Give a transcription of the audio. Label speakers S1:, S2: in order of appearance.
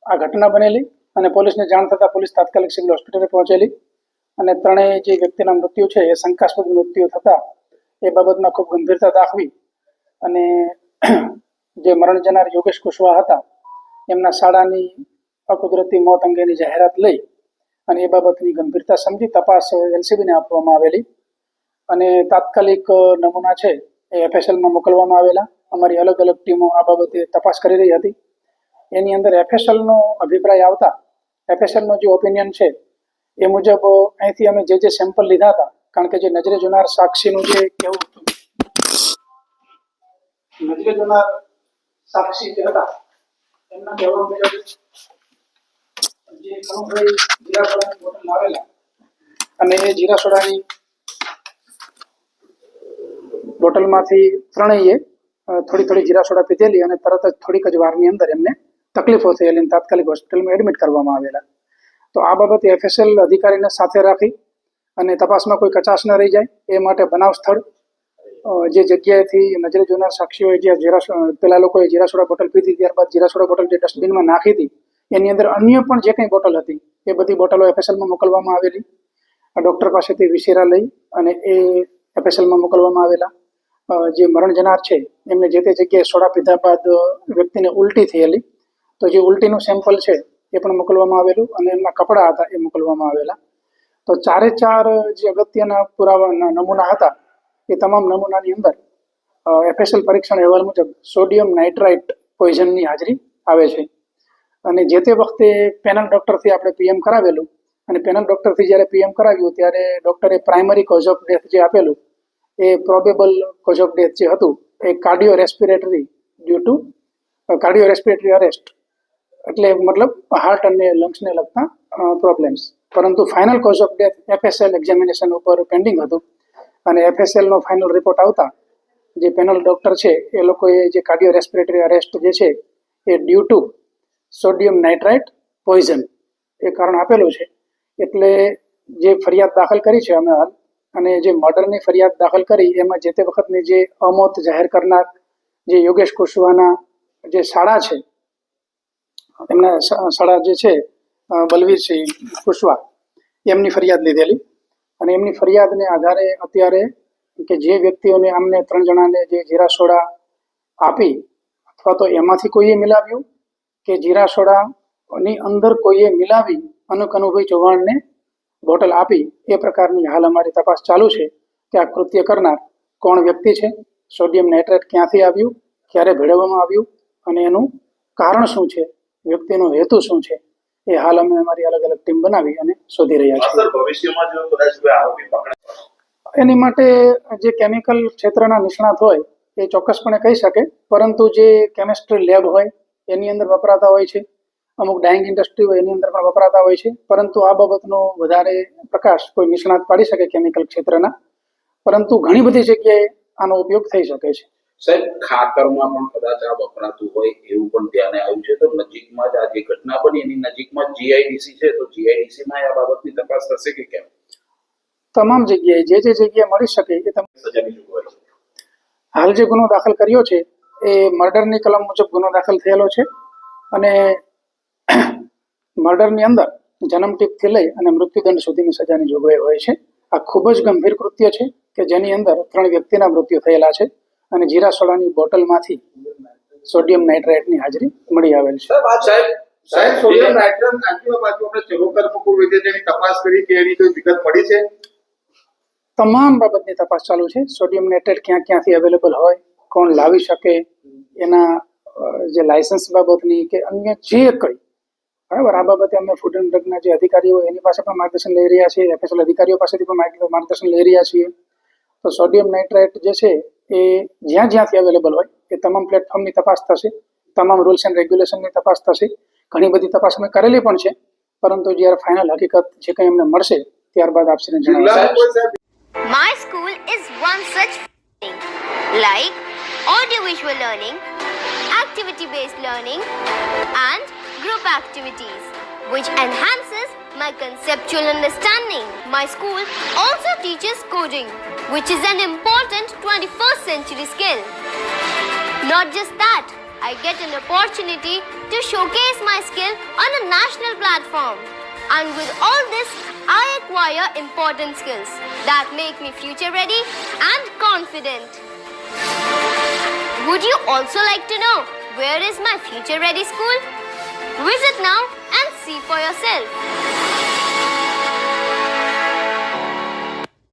S1: આ ઘટના બનેલી અને પોલીસને જાણ થતાં પોલીસ તાત્કાલિક સિવિલ હોસ્પિટલે પહોંચેલી અને ત્રણેય જે વ્યક્તિના મૃત્યુ છે એ શંકાસ્પદ મૃત્યુ થતા એ બાબતમાં ખૂબ ગંભીરતા દાખવી અને જે મરણ જનાર યોગેશ કુશવાહા હતા એમના શાળાની અકુદરતી મોત અંગેની જાહેરાત લઈ અને એ બાબતની ગંભીરતા સમજી તપાસ એલસીબીને આપવામાં આવેલી અને તાત્કાલિક નમૂના છે એ એફએસએલમાં મોકલવામાં આવેલા. અમારી અલગ અલગ ટીમો આ બાબતે તપાસ કરી રહી હતી. એની અંદર એફએસએલનો અભિપ્રાય આવતા એફએસએલનો જે ઓપિનિયન છે એ મુજબ અહીંથી અમે જે સેમ્પલ લીધા હતા, કારણ કે જે નજરે જોનાર સાક્ષીનું જે કહેવું હતું, નજરે જોનાર સાક્ષી જે હતા એમના કહેવા મુજબ જે કનુભાઈ જીરાસોડાની બોટલ લાવેલા અને એ જીરાસોડાની બોટલમાંથી ત્રણેય થોડી થોડી જીરાસોડા પીધેલી અને તરત જ થોડીક જ વારની અંદર એમને તકલીફો થયેલી અને તાત્કાલિક હોસ્પિટલમાં એડમિટ કરવામાં આવેલા. તો આ બાબતે એફએસએલ અધિકારીને સાથે રાખી અને તપાસમાં કોઈ કચાશ ન રહી જાય એ માટે બનાવ સ્થળ જે જગ્યાએથી નજરે જોનાર સાક્ષીઓએ જે પેલા લોકોએ જીરાસોડા બોટલ પીધી ત્યારબાદ જીરાસોડા બોટલ જે ડસ્ટબિનમાં નાખી હતી એની અંદર અન્ય પણ જે કંઈ બોટલ હતી એ બધી બોટલો એફએસએલમાં મોકલવામાં આવેલી. ડૉક્ટર પાસેથી વિશેરા લઈ અને એ એફએસએલમાં મોકલવામાં આવેલા. જે મરણ જનાર છે એમને જે તે જગ્યાએ સોડા પીધા બાદ વ્યક્તિને ઉલટી થયેલી, તો જે ઉલટીનું સેમ્પલ છે એ પણ મોકલવામાં આવેલું અને એમના કપડાં હતા એ મોકલવામાં આવેલા. તો ચારે ચાર જે અગત્યના પુરાવા નમૂના હતા એ તમામ નમૂનાની અંદર એફએસએલ પરીક્ષણ અહેવાલ મુજબ સોડિયમ નાઇટ્રાઇટ પોઈઝનની હાજરી આવે છે. અને જે તે વખતે પેનલ ડૉક્ટરથી આપણે પીએમ કરાવેલું અને પેનલ ડૉક્ટરથી જ્યારે પીએમ કરાવ્યું ત્યારે ડૉક્ટરે પ્રાઇમરી કોઝ ઓફ ડેથ જે આપેલું એ પ્રોબેબલ કોઝ ઓફ ડેથ જે હતું એ કાર્ડિયો રેસ્પિરેટરી અરેસ્ટ, એટલે મતલબ હાર્ટ અને લંગ્સને લગતા પ્રોબ્લેમ્સ. પરંતુ final cause of death FSL examination ઉપર પેન્ડિંગ હતું અને એફએસએલનો ફાઇનલ રિપોર્ટ આવતા જે પેનલ ડૉક્ટર છે એ લોકોએ જે કાર્ડિયો રેસ્પિરેટરી અરેસ્ટ જે છે એ due to sodium nitrite poison એ કારણ આપેલું છે. એટલે જે ફરિયાદ દાખલ કરી છે અમે હાલ અને જે મર્ડરની ફરિયાદ દાખલ કરી એમાં જે તે વખતની જે અમોત જાહેર કરનાર જે યોગેશ કુશવાહાના જે શાળા છે એમના શાળા જે છે બલવીરસિંહ કુશવાહ એમની ફરિયાદ લીધેલી અને એમની ફરિયાદને આધારે અત્યારે કે જે વ્યક્તિઓને અમને ત્રણ જણાને જે જીરા સોડા આપી અથવા તો એમાંથી કોઈએ મિલાવ્યું કે જીરા સોડાની અંદર કોઈએ મિલાવી અને કનુભાઈ ચૌહાણને બોટલ આપી એ પ્રકારની હાલ અમારી તપાસ ચાલુ છે કે આ કૃત્ય કરનાર કોણ વ્યક્તિ છે, સોડિયમ નાઇટ્રેટ ક્યાંથી આવ્યું, ક્યારે ભેળવવામાં આવ્યું અને એનું કારણ શું છે, વ્યક્તિનો હેતુ શું છે, એ હાલ અમે અમારી અલગ અલગ ટીમ બનાવી અને શોધી રહ્યા છીએ. એની માટે જે કેમિકલ ક્ષેત્રના નિષ્ણાત હોય એ ચોક્કસપણે કહી શકે, પરંતુ જે કેમિસ્ટ્રી લેબ હોય એની અંદર વપરાતા હોય છે, અમુક ડાઇંગ ઇન્ડસ્ટ્રી હોય એની અંદર પણ વપરાતા હોય છે, પરંતુ આ બાબતનો વધારે પ્રકાશ કોઈ નિષ્ણાત પાડી શકે કેમિકલ ક્ષેત્રના, પરંતુ ઘણી બધી જગ્યાએ આનો ઉપયોગ થઈ શકે છે.
S2: સાહેબ, ખાતરમાં પણ કદાચ આ વપરાતું હોય એવું પણ ધ્યાને આવ્યું છે. તો નજીકમાં જ આ જે ઘટના બની એની નજીકમાં જીઆઈડીસી છે, તો જીઆઈડીસીમાં આ બાબતની તપાસ થશે કે કેમ?
S1: તમામ જગ્યાએ જે જગ્યાએ મળી શકે એ
S2: સજાની જોગવાઈ છે.
S1: હાલ જે ગુનો દાખલ કર્યો છે એ મર્ડરની કલમ મુજબ ગુનો દાખલ થયેલો છે અને મર્ડરની અંદર જન્મટીપથી લઈ અને મૃત્યુદંડ સુધીની સજાની જોગવાઈ હોય છે. આ ખૂબ જ ગંભીર કૃત્ય છે કે જેની અંદર 3 વ્યક્તિના મૃત્યુ થયેલા છે અને જીરા સોડાની બોટલમાંથી સોડિયમ નાઇટ્રાઇટની હાજરી મળી આવેલ છે.
S2: સાહેબ, સોડિયમ નાઇટ્રેટ આંટીમાં પાછું આપણે ચરોતર મૂકવું વિધેયની તપાસ કરી કે એની કોઈ વિગત મળી છે?
S1: તમામ બાબતની તપાસ ચાલુ છે. સોડિયમ નાઇટ્રેટ ક્યાંથી અવેલેબલ હોય, કોણ લાવી શકે, એના જે લાયસન્સ બાબતની કે અન્ય જે કંઈ, બરાબર, આ બાબતે અમે ફૂડ એન્ડ ડ્રગના જે અધિકારીઓ એની પાસે પણ માર્ગદર્શન લઈ રહ્યા છીએ, એફએસએલ અધિકારીઓ પાસેથી પણ માર્ગદર્શન લઈ રહ્યા છીએ. તો સોડિયમ નાઇટ્રેટ જે છે એ જ્યાંથી અવેલેબલ હોય એ તમામ પ્લેટફોર્મની તપાસ થશે, તમામ રૂલ્સ એન્ડ રેગ્યુલેશનની તપાસ થશે. ઘણી બધી તપાસ અમે કરેલી પણ છે, પરંતુ જ્યારે ફાઇનલ હકીકત જે કંઈ અમને મળશે ત્યારબાદ આપશે જણાવશે.
S3: My school is one such thing, like audiovisual learning, activity-based learning and group activities, which enhances my conceptual understanding. My school also teaches coding, which is an important 21st century skill. Not just that, I get an opportunity to showcase my skill on a national platform. And with all this, I acquire important skills that make me future ready and confident. Would you also like to know where is my future ready school? Visit now and see for yourself.